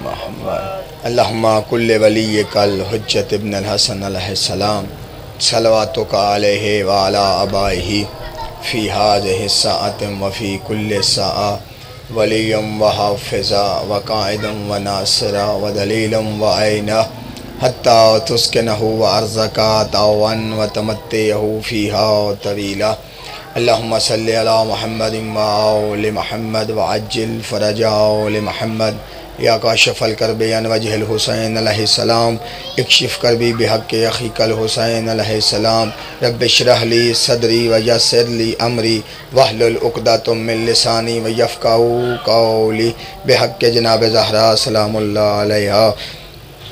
मोहम्मद अल्लाहुम्मा कुल्ले वली कल हुज्जत इब्न अल हसन अलैहिस्सलाम सलवातुका अलैहि व अला आबाइही फ़ी हाज़िहि साअतिन व फ़ी कुल्लि साअ वलिय्यम व हाफ़िज़ा व क़ाइदम व नासिरा व दलीलम व ऐना हत्ता तुस्किनहु व अर्ज़का तावन व तमत्तिअहु फ़ीहा तवीला। अल्लाहुम्मा सल्लि अला मुहम्मदिन व आलि मुहम्मद व अज्जिल फ़रजा आलि मुहम्मद या काशिफ़ल कर्बि अन वजहिल हुसैन अलैहिस्सलाम इक्शिफ़ कर्बी बिहक़्क़ि अख़ीकल हुसैन अलैहिस्सलाम रब्बि इश्रह ली सदरी व यस्सिर ली अमरी वहलुल उक़दतम मिन लिसानी व यफ़क़हू क़ौली बिहक़्क़ि जनाब ज़हरा सलामुल्लाह अलैहा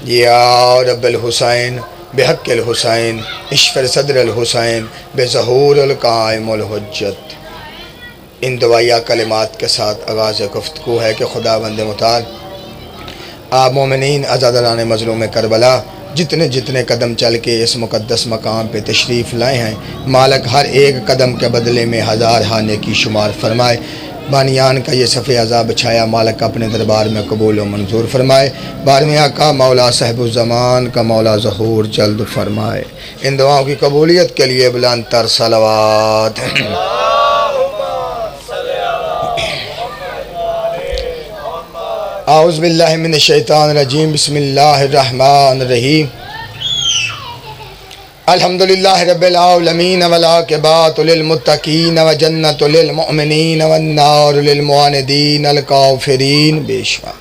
या रब्बिल हुसैन बिहक़्क़िल हुसैन इश्फ़िर सदरिल हुसैन बिज़हूरिल क़ाइमुल हुज्जत। इन दुआया कलिमात के साथ आगाज़ गुफ्तगू है कि खुदावंद मुताल आप मोमिनीन आज़ादारान मज़लूम करबला जितने जितने कदम चल के इस मुक़द्दस मकाम पे तशरीफ़ लाए हैं, मालिक हर एक कदम के बदले में हज़ार हाने की शुमार फरमाए। बानियान का ये सफ़े अज़ाब छाया मालिक अपने दरबार में कबूल व मंजूर फरमाए। बारहवें आका मौला साहिबुज़्ज़मान का मौला ज़हूर जल्द फरमाए। इन दुआओं की कबूलियत के लिए बुलंद तर सलावत। औज़ु बिल्लाहि मिनश शैतानिर रजीम बिस्मिल्लाहिर रहमानिर रहीम अल्हम्दुलिल्लाहि रब्बिल आलमीन वल आक़िबतु लिल मुत्तक़ीन व जन्नतु लिल मुमिनीन वन नारु लिल मुआनिदीन अल काफ़िरीन। बेशुमार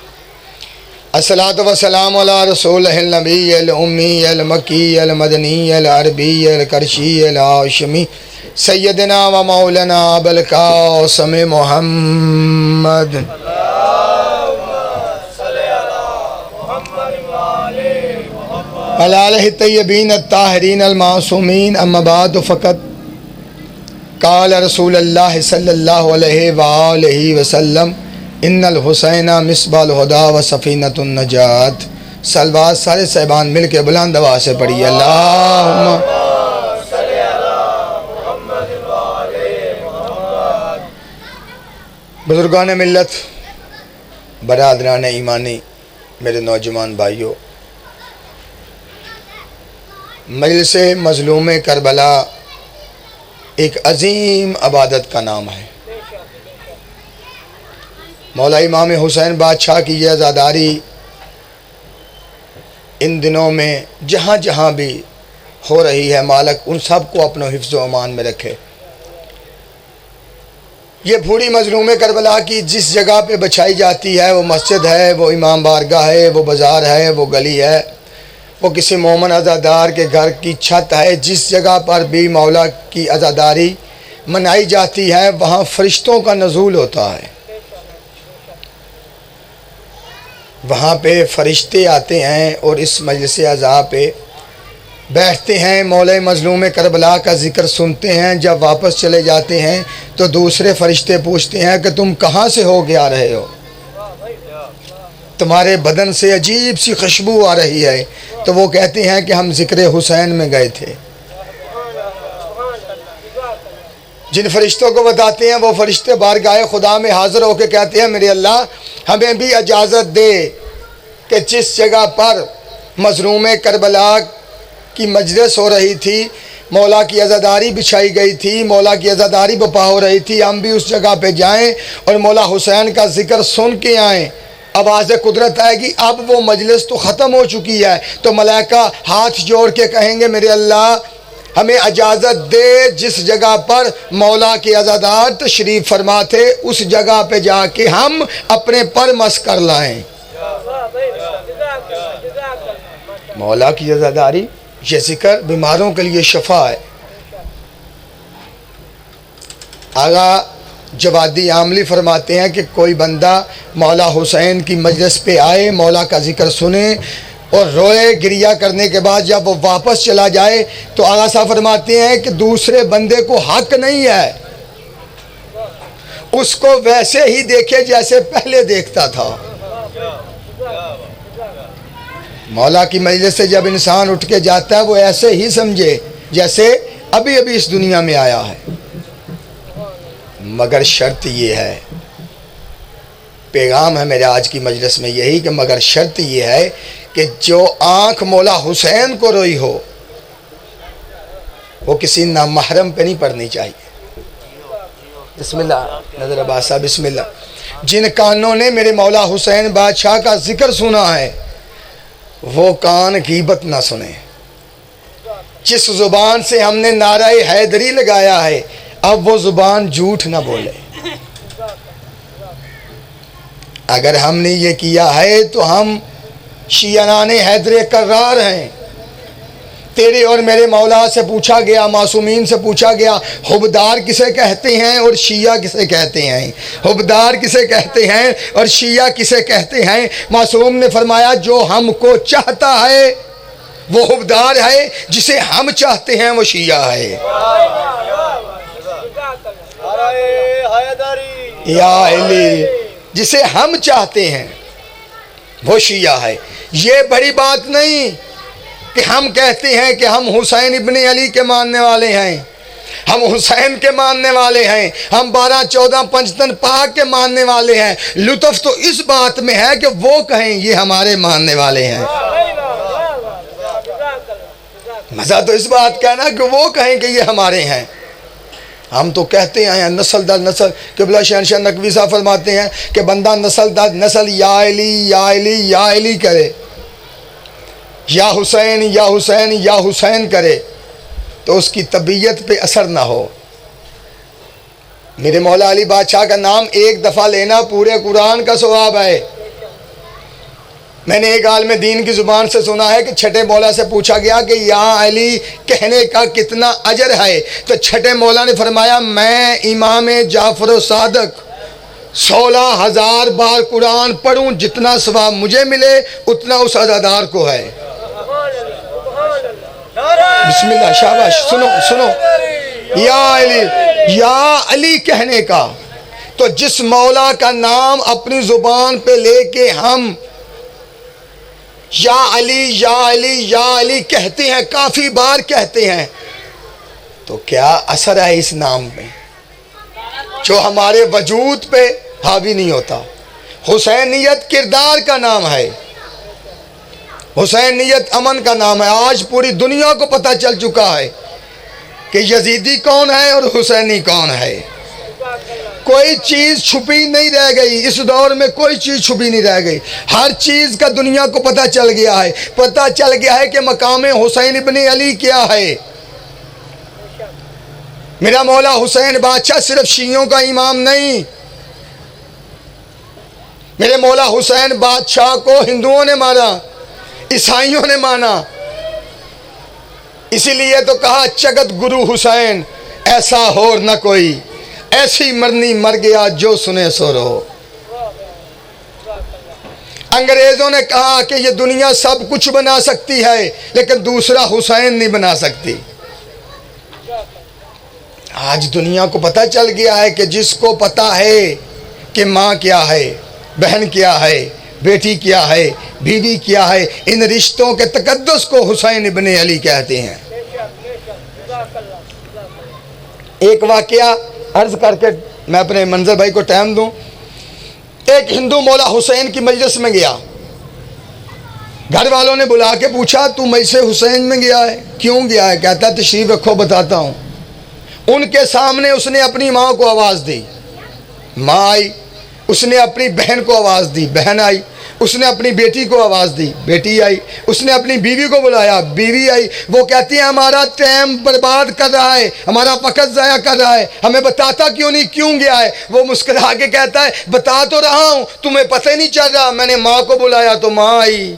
अस्सलातु वस्सलामु अला रसूलिहिल नबिय्यिल उम्मिय्यिल मक्किय्यिल मदनिय्यिल अरबिय्यिल कर्शिय्यिल हाशिमी सय्यदिना व मौलाना अबुल क़ासिम मुहम्मद अलालिहि तय्यबीन अत्ताहिरीन अल-मासूमीन अम्मा बाद फ़क़त क़ाल रसूलुल्लाह सल्लल्लाहु अलैहि व आलिहि वसल्लम इन्नल हुसैना मिस्बाल हुदा व सफ़ीनतुन नजात। सलवात सारे साहिबान मिल के बुलंद आवाज़ से पढ़िए अल्लाहुम्मा सल्लि अला मुहम्मद व आलि मुहम्मद। बुज़ुर्गान मिल्लत, बरादरान ईमानी, मेरे नौजवान भाइयों, मजलिस मज़लूम करबला एक अज़ीम अबादत का नाम है। मौला इमाम हुसैन बादशाह की यह आज़ादारी इन दिनों में जहाँ जहाँ भी हो रही है, मालिक उन सब को अपने हिफ्ज़ व अमान में रखे। ये बूढ़ी मज़लूम करबला की जिस जगह पे बछाई जाती है, वो मस्जिद है, वो इमाम बारगाह है, वो बाज़ार है, वो गली है, वो किसी मोमन अज़ादार के घर की छत है। जिस जगह पर भी मौला की अज़ादारी मनाई जाती है, वहाँ फ़रिश्तों का नज़ूल होता है। वहाँ पे फ़रिश्ते आते हैं और इस मजलिस अज़ा पे बैठते हैं, मौला मज़लूम करबला का ज़िक्र सुनते हैं। जब वापस चले जाते हैं तो दूसरे फ़रिश्ते पूछते हैं कि तुम कहाँ से हो के आ रहे हो, तुम्हारे बदन से अजीब सी खुशबू आ रही है। तो वो कहते हैं कि हम ज़िक्र हुसैन में गए थे। जिन फरिश्तों को बताते हैं वो फरिश्ते बारगाह खुदा में हाज़िर होकर कहते हैं, मेरे अल्लाह हमें भी इजाज़त दे कि जिस जगह पर मज़लूम करबला की मजलिस हो रही थी, मौला की अज़ादारी बिछाई गई थी, मौला की अज़ादारी बपा हो रही थी, हम भी उस जगह पे जाएं और मौला हुसैन का ज़िक्र सुन के आएँ। आवाज़ कुदरत आएगी। अब वो मजलिस तो ख़त्म हो चुकी है, तो मलाइका हाथ जोड़ के कहेंगे, मेरे अल्लाह हमें इजाज़त दे जिस जगह पर मौला के अज़ादार तशरीफ़ फरमा थे, उस जगह पे जाके हम अपने पर मस कर लाएँ। मौला की अज़ादारी, ये ज़िक्र बीमारों के लिए शफा है। आगा जवादी आमली फरमाते हैं कि कोई बंदा मौला हुसैन की मजलिस पे आए, मौला का ज़िक्र सुने और रोए, गिरिया करने के बाद जब वो वापस चला जाए तो आगा साहब फरमाते हैं कि दूसरे बंदे को हक नहीं है उसको वैसे ही देखे जैसे पहले देखता था। मौला की मजलिस से जब इंसान उठ के जाता है, वो ऐसे ही समझे जैसे अभी अभी इस दुनिया में आया है। मगर शर्त ये है, पैगाम है मेरे आज की मजलिस में यही कि मगर शर्त ये है कि जो आँख मौला हुसैन को रोई हो वो किसी नामहरम पे नहीं पड़नी चाहिए। बिस्मिल्लाह नजर बासा बिस्मिल्लाह। जिन कानों ने मेरे मौला हुसैन बादशाह का जिक्र सुना है वो कान गीबत ना सुने। जिस जुबान से हमने नाराए हैदरी लगाया है अब वो जुबान झूठ ना बोले। अगर हमने ये किया है तो हम शियानाने हैदरे कर्रार हैं। तेरे और मेरे मौला से पूछा गया, मासूमीन से पूछा गया, हुबदार किसे कहते हैं और शिया किसे कहते हैं? हुबदार किसे कहते हैं और शिया किसे कहते हैं? मासूम ने फरमाया जो हमको चाहता है वो हुबदार है, जिसे हम चाहते हैं वो शिया है। या अली, जिसे हम चाहते हैं वो शिया है। ये बड़ी बात नहीं कि हम कहते हैं कि हम हुसैन इब्ने अली के मानने वाले हैं, हम हुसैन के मानने वाले हैं, हम 12-14 पंचतन पाक के मानने वाले हैं। लुत्फ तो इस बात में है कि वो कहें ये हमारे मानने वाले हैं। मज़ा तो इस बात का ना कि वो कहें कि ये हमारे हैं। हम तो कहते हैं नस्ल दर नस्ल। क़िबला शहनशाह नकवी साहब फरमाते हैं कि बंदा नस्ल दर नस्ल या अली या अली या अली करे, या हुसैन या हुसैन या हुसैन करे तो उसकी तबीयत पे असर ना हो। मेरे मौला अली बादशाह का नाम एक दफ़ा लेना पूरे कुरान का सवाब है। मैंने एक आलिम दीन की ज़ुबान से सुना है कि छठे मौला से पूछा गया कि या अली कहने का कितना अजर है, तो छठे मौला ने फरमाया मैं इमाम जाफ़र सादक 16,000 बार कुरान पढ़ूं, जितना सवाब मुझे मिले उतना उस अज़ादार को है। बिस्मिल्लाह, शाबाश। सुनो सुनो, या अली कहने का, तो जिस मौला का नाम अपनी ज़ुबान पे लेके हम या अली या अली या अली कहते हैं, काफ़ी बार कहते हैं, तो क्या असर है इस नाम में जो हमारे वजूद पे हावी नहीं होता। हुसैनियत किरदार का नाम है, हुसैनियत अमन का नाम है। आज पूरी दुनिया को पता चल चुका है कि यजीदी कौन है और हुसैनी कौन है। कोई चीज़ छुपी नहीं रह गई, इस दौर में कोई चीज़ छुपी नहीं रह गई। हर चीज़ का दुनिया को पता चल गया है। पता चल गया है कि मकाम हुसैन इब्ने अली क्या है। मेरा मौला हुसैन बादशाह सिर्फ शियों का इमाम नहीं, मेरे मौला हुसैन बादशाह को हिंदुओं ने माना, ईसाइयों ने माना। इसीलिए तो कहा जगत गुरु हुसैन ऐसा हो न कोई, ऐसी मरनी मर गया जो सुने सो रहो। अंग्रेजों ने कहा कि ये दुनिया सब कुछ बना सकती है लेकिन दूसरा हुसैन नहीं बना सकती। आज दुनिया को पता चल गया है कि जिसको पता है कि माँ क्या है, बहन क्या है, बेटी क्या है, बीवी क्या है, इन रिश्तों के तकद्दुस को हुसैन इब्ने अली कहते हैं। एक वाकया अर्ज करके मैं अपने मंजर भाई को टाइम दूं। एक हिंदू मौला हुसैन की मजलिस में गया, घर वालों ने बुला के पूछा तू मजलिस हुसैन में गया है, क्यों गया है? कहता तशरीफ रखो बताता हूँ। उनके सामने उसने अपनी माँ को आवाज़ दी, माँ आई। उसने अपनी बहन को आवाज़ दी, बहन आई। उसने अपनी बेटी को आवाज़ दी, बेटी आई। उसने अपनी बीवी को बुलाया, बीवी आई। वो कहती है हमारा टाइम बर्बाद कर रहा है, हमारा वक़्त ज़ाया कर रहा है, हमें बताता क्यों नहीं, क्यों गया है? वो मुस्कुरा के कहता है बता तो रहा हूँ, तुम्हें पता ही नहीं चल रहा। मैंने माँ को बुलाया तो माँ आई,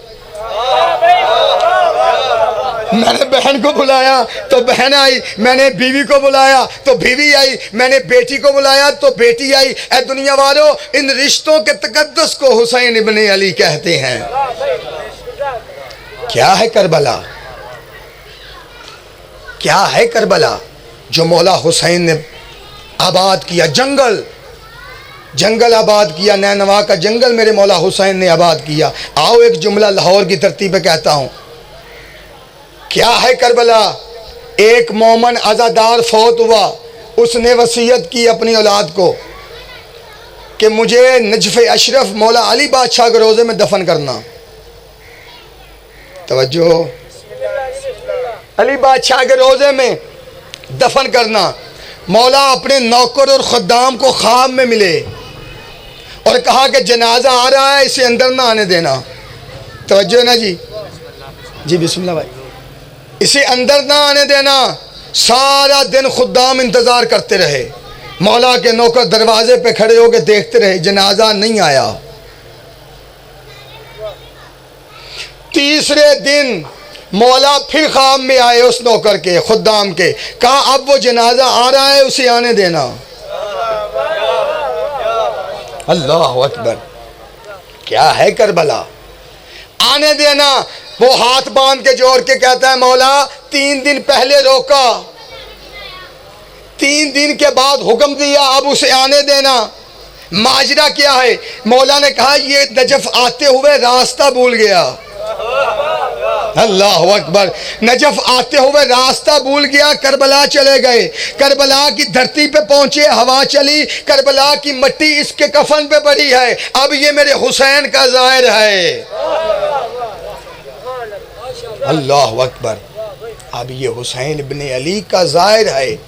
मैंने बहन को बुलाया तो बहन आई, मैंने बीवी को बुलाया तो बीवी आई, मैंने बेटी को बुलाया तो बेटी आई। ऐ दुनिया वालों, इन रिश्तों के तकद्दुस को हुसैन इब्ने अली कहते हैं। क्या है करबला, क्या है करबला जो मौला हुसैन ने आबाद किया? जंगल जंगल आबाद किया, नैनवा का जंगल मेरे मौला हुसैन ने आबाद किया। आओ एक जुमला लाहौर की धरती पे कहता हूँ, क्या है करबला? एक मोमन अज़ादार फौत हुआ, उसने वसीयत की अपनी औलाद को कि मुझे नजफ अशरफ मौला अली बादशाह के रोज़े में दफन करना। तवज्जो, अली बादशाह के रोज़े में दफन करना। मौला अपने नौकर और खुद्दाम को ख्वाब में मिले और कहा कि जनाजा आ रहा है, इसे अंदर ना आने देना। तवज्जो ना जी, जी बिस्मिल्लाह भाई, इसे अंदर ना आने देना। सारा दिन खुद्दाम इंतज़ार करते रहे, मौला के नौकर दरवाजे पे खड़े होकर देखते रहे, जनाजा नहीं आया। तीसरे दिन मौला फिर ख्वाब में आए उस नौकर के, खुद्दाम के, कहा अब वो जनाजा आ रहा है, उसे आने देना। अल्लाह अकबर, क्या है करबला, आने देना। वो हाथ बांध के जोड़ के कहता है मौला 3 दिन पहले रोका, 3 दिन के बाद हुक्म दिया, अब उसे आने देना। माजरा क्या है? मौला ने कहा ये नजफ आते हुए रास्ता भूल गया। अल्लाह अकबर, नजफ आते हुए रास्ता भूल गया, करबला चले गए। करबला की धरती पे पहुंचे, हवा चली, करबला की मिट्टी इसके कफन पे पड़ी है। अब ये मेरे हुसैन का ज़ाहिर है। अल्लाह अकबर, अब ये हुसैन इब्न अली का ज़ाहिर है,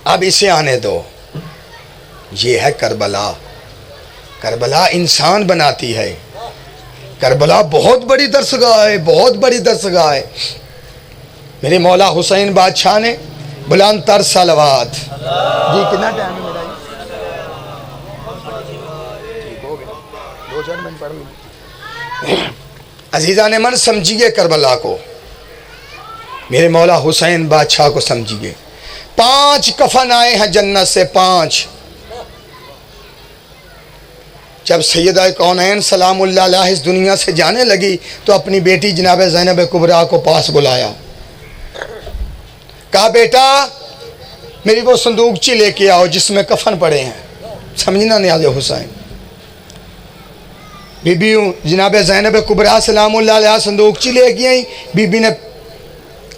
अब इसे आने दो। ये है करबला। करबला इंसान बनाती है। करबला बहुत बड़ी दरसगाह है, बहुत बड़ी दरसगाह है। मेरे मौला हुसैन बादशाह ने बुलंद तर सलवात। जी कितना टाइम है मेरा? ठीक हो गया, 2-4 मिनट पढ़ लो। अजीज़ा ने मन समझिए करबला को, मेरे मौला हुसैन बादशाह को समझिए। 5 कफन आए हैं जन्नत से, 5। जब सैयदा कौनैन सलामुल्लाह अलैहा इस दुनिया से जाने लगी तो अपनी बेटी जनाब ज़ैनब कुबरा को पास बुलाया, कहा बेटा मेरी वो संदूकची लेके आओ जिसमें कफन पड़े हैं। समझना न्याज़ हुसैन। बीबी जनाब ज़ैनब कुबरा सलामुल्लाह अलैहा संदूकची लेके आई। बीबी ने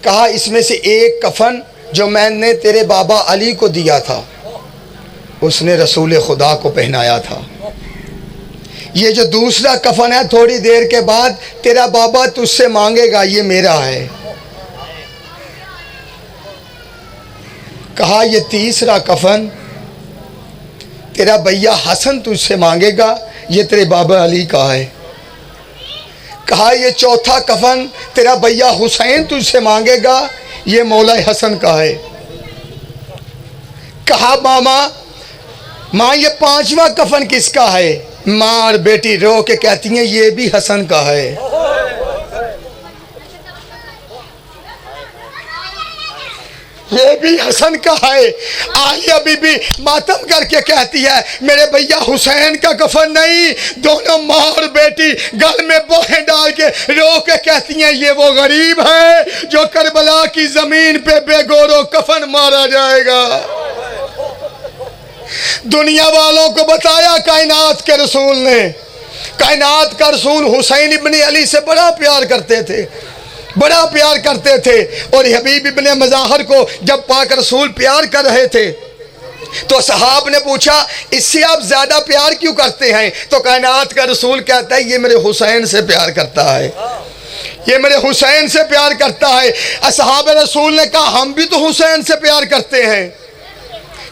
कहा इसमें से एक कफन जो मैंने तेरे बाबा अली को दिया था, उसने रसूल खुदा को पहनाया था। ये जो दूसरा कफन है थोड़ी देर के बाद तेरा बाबा तुझसे मांगेगा, ये मेरा है। कहा ये तीसरा कफन तेरा भैया हसन तुझसे मांगेगा, ये तेरे बाबा अली का है। कहा ये चौथा कफन तेरा भैया हुसैन तुझसे मांगेगा, ये मौला हसन का है। कहा माँ ये 5वां कफन किसका है? माँ और बेटी रो के कहती हैं ये भी हसन का है। ये भी हसन का है। आलिया बीबी मातम करके कहती है मेरे भैया हुसैन का कफन नहीं। दोनों माँ और बेटी गल में बोहें डाल के रो के कहती हैं ये वो गरीब है जो करबला की जमीन पे बेगौरो कफन मारा जाएगा। दुनिया वालों को बताया कायनात के रसूल ने, कायनात का रसूल हुसैन इब्न अली से बड़ा प्यार करते थे, बड़ा प्यार करते थे। और हबीब इब्न मज़ाहर को जब पाक रसूल प्यार कर रहे थे तो सहाब ने पूछा इससे आप ज़्यादा प्यार क्यों करते हैं? तो कायनात का रसूल कहता है ये मेरे हुसैन से प्यार करता है, ये मेरे हुसैन से प्यार करता है। असहाब रसूल ने कहा हम भी तो हुसैन से प्यार करते हैं।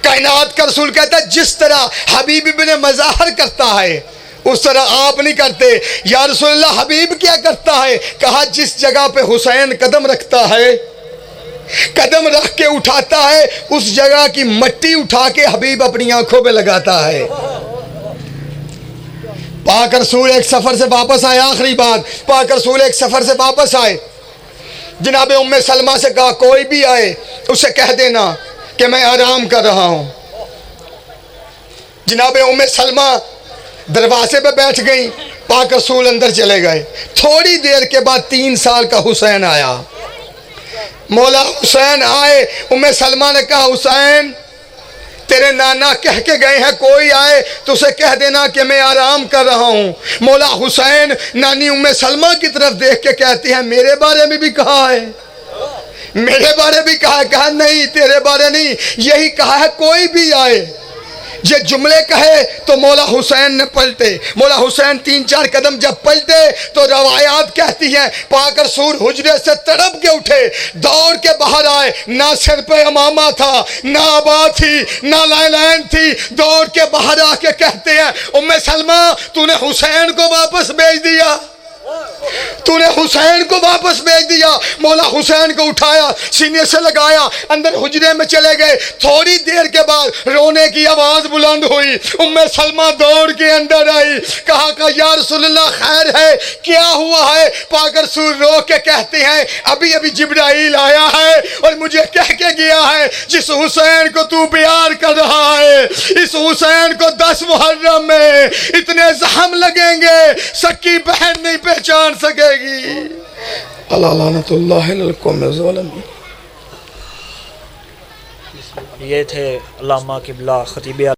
कायनात का रसूल कहता है जिस तरह हबीब इब्न मज़ाहर करता है उस तरह आप नहीं करते। या रसूलल्लाह हबीब क्या करता है? कहा जिस जगह पे हुसैन कदम रखता है, कदम रख के उठाता है, उस जगह की मिट्टी उठा के हबीब अपनी आंखों पे लगाता है। पाक रसूल एक सफ़र से वापस आए, आखिरी बात, पाक रसूल एक सफ़र से वापस आए, जनाब उम्मे सलमा से कहा कोई भी आए उसे कह देना कि मैं आराम कर रहा हूँ। जनाब उम्मे सलमा दरवाजे पे बैठ गई, पाक रसूल अंदर चले गए। थोड़ी देर के बाद 3 साल का हुसैन आया। मौला हुसैन आए, उम्मे सलमा ने कहा हुसैन तेरे नाना कह के गए हैं कोई आए तो उसे कह देना कि मैं आराम कर रहा हूँ। मौला हुसैन नानी उम्मे सलमा की तरफ देख के कहती हैं मेरे बारे में भी कहा है, मेरे बारे भी कहा है? कहा नहीं तेरे बारे नहीं, यही कहा है कोई भी आए, ये जुमले कहे तो मौला हुसैन ने पलटे। मौला हुसैन 3-4 कदम जब पलटे तो रवायात कहती हैं पाक रसूल हुजरे से तड़प के उठे, दौड़ के बाहर आए। ना सिर पे अमामा था, ना आबा थी, ना लाइन थी। दौड़ के बाहर आके कहते हैं उम्मे सलमा तूने हुसैन को वापस भेज दिया, तूने हुसैन को वापस भेज दिया। मौला हुसैन को उठाया, सीने से लगाया, अंदर हुजरे में चले गए। थोड़ी देर के बाद रोने की आवाज बुलंद हुई। उम्मे सलमा दौड़ के अंदर आई, कहा या रसूलल्लाह खैर है, क्या हुआ है? पाक रसूल रो के कहते हैं अभी अभी जिब्राइल आया है और मुझे कह के गया है जिस हुसैन को तू प्यार कर रहा है, इस हुसैन को 10 मुहर्रम में इतने जख्म लगेंगे सच्ची बहन नहीं पहचान सकेगी। अल्लाह लानतुल्लाह अलल कौमिल ज़ालिमीन। ये थे अल्लामा क़िबला ख़तीब